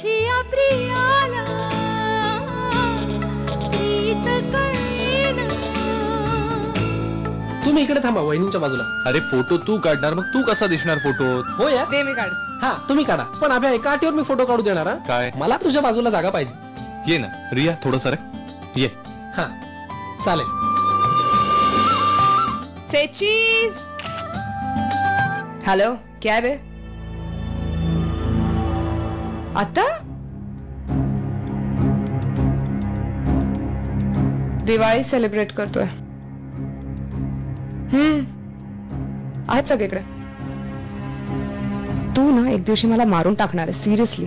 माझिया प्रियाला प्रीत कळेना. तुम्ही इकडे थांबा वहिनींच्या बाजूला. अरे फोटो तू काढणार, मग तू कसा दिसणार फोटोत? हो या दे मी काढ. हा तुम्ही काढा, पण अभ्या एका अटीवर मी फोटो काढू देणार हा. काय? मला तुझ्या बाजूला जागा पाहिजे. ये ना रिया, थोडं सरक ये. हा चालेल. से चीज. हेलो, क्या है बे? आता दिवाळी सेलिब्रेट करतोय. आहेत सगळीकडे. तू ना एक दिवशी मला मारून टाकणार आहे, सिरियसली.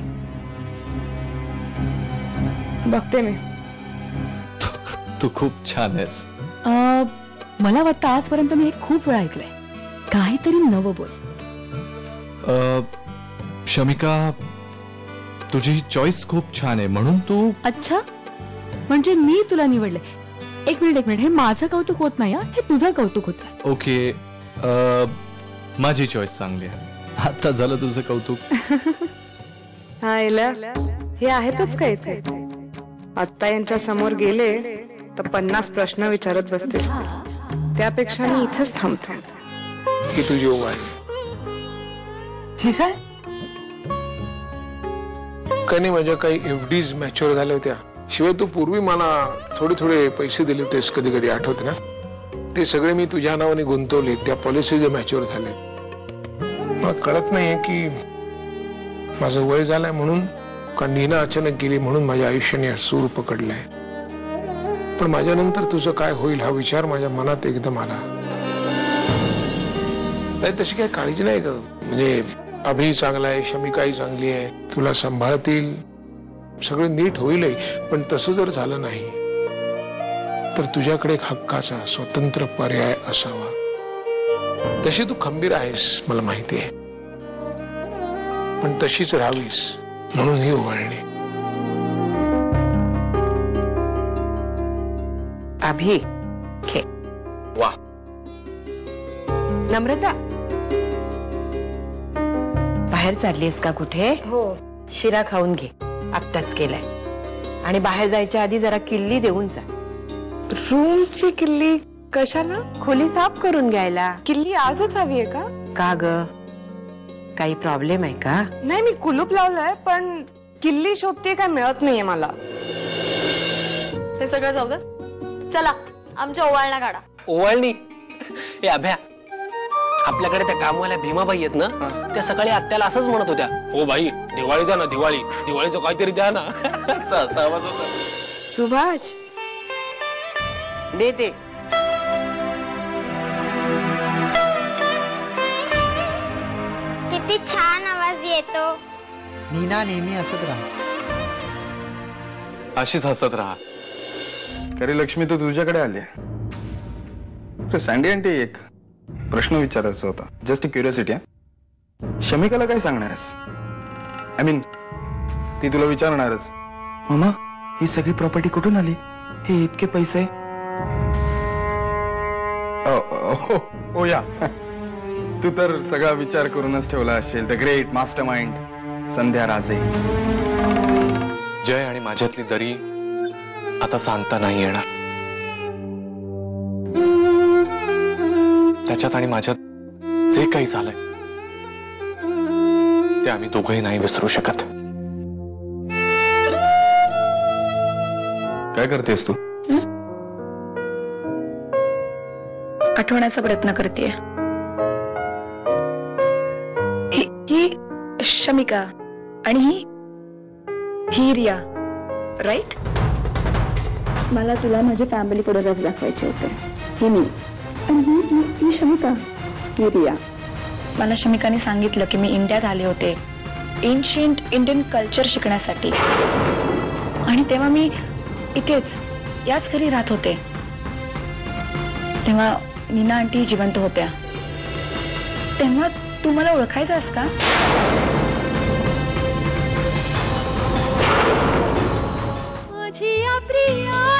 बघते मी. तू खूप छान आहेस. मला वाटतं आजपर्यंत मी हे खूप वेळा ऐकलंय. काहीतरी नवं बोल. शमिका, तुझी चॉईस खूप छान आहे म्हणून तू. अच्छा, म्हणजे मी तुला निवडले. एक मिनिट, हे माझं कौतुक होत नाही, हे तुझं कौतुक होत. ओके, माझी चॉईस चांगली आहे. आता झालं तुझं कौतुक. हे आहेतच का इथे? आत्ता यांच्या समोर गेले तर 50 प्रश्न विचारत बसते. त्यापेक्षा मी इथेच थांबतो. ही तुझी ओवाळ आहे. हे काय? कधी माझ्या काही एफडीज मॅच्युअर झाल्या होत्या. शिवाय तू पूर्वी मला थोडे थोडे पैसे दिले होतेस, कधी कधी आठवते ना? ते सगळे मी तुझ्या नावाने गुंतवले. त्या पॉलिसीज मॅच्युअर झाले. मला कळत नाहीये की माझं वय झालंय म्हणून का नीना अचानक गेली म्हणून माझ्या आयुष्याने सूर पकडलाय. पण माझ्यानंतर तुझं काय होईल हा विचार माझ्या मनात एकदम आला. तशी काही काळजी नाही ग. म्हणजे अभि चांगला आहे, शमिकाही चांगली आहे, तुला सांभाळतील, सगळं नीट होईलही. पण तसं जर झालं नाही तर तुझ्याकडे एक हक्काचा स्वतंत्र पर्याय असावा. तशी तू खंबीर आहेस मला माहिती आहे, पण तशीच राहावीस म्हणून ही ओवाळणी. अभि खे. वा. नम्रता, बाहेर चाललीस का कुठे? हो. शिरा खाऊन घे, आत्ताच केलाय. आणि बाहेर जायच्या आधी जरा किल्ली देऊन जा. रूमची किल्ली कशाला? खोली साफ करून घ्यायला. किल्ली आजच हवी आहे का? का ग, काही प्रॉब्लेम आहे का? नाही, मी कुलूप लावलंय, पण किल्ली शोधते काय मिळत नाहीये मला. हे सगळं जाऊ दे. चला आमच्या ओवाळण्या काढा. ओवाळणी? हे अभ्या, आपल्याकडे त्या कामवाल्या भीमाबाई आहेत ना, त्या सकाळी आत्याला असंच म्हणत होत्या, ओ भाई दिवाळी द्या ना, दिवाळीचं काहीतरी द्या ना. असा आवाज होता. सुभाष दे दे. किती छान आवाज येतो. नीना नेहमी हसत राहा. अशीच हसत राहा. अरे लक्ष्मी, तू तुझ्याकडे आली. सँडी आंटी, एक प्रश्न विचारायचा होता. Just curiosity. शमिकाला काय सांगणार आहेस? आय मीन ती तुला विचारणारच, मामा ही सगळी प्रॉपर्टी कुठून आली, हे इतके पैसे? ओ या, तू तर सगळा विचार करूनच ठेवला असेल. द ग्रेट मास्टर माइंड संध्या राजे. जय आणि माझ्यातली दरी आता सांगता नाही येणार. त्याच्यात आणि माझ्यात जे काही झालंय ते आम्ही दोघंही नाही विसरू शकत. काय करतेस तू? आठवण्याचा प्रयत्न करतेय. ही शमिका आणि ही रिया, राईट? मला तुला माझ्या फॅमिली पुढे रफ दाखवायचे होते. हे मी आणि ही शमिका, ही रिया. मला शमिकाने सांगितलं की मी इंडियात आले होते एन्शियंट इंडियन कल्चर शिकण्यासाठी, आणि तेव्हा मी इथेच याच घरी राहत होते. तेव्हा नीना आंटी जिवंत होत्या. तेव्हा तू मला ओळखायचास का? माझिया प्रिया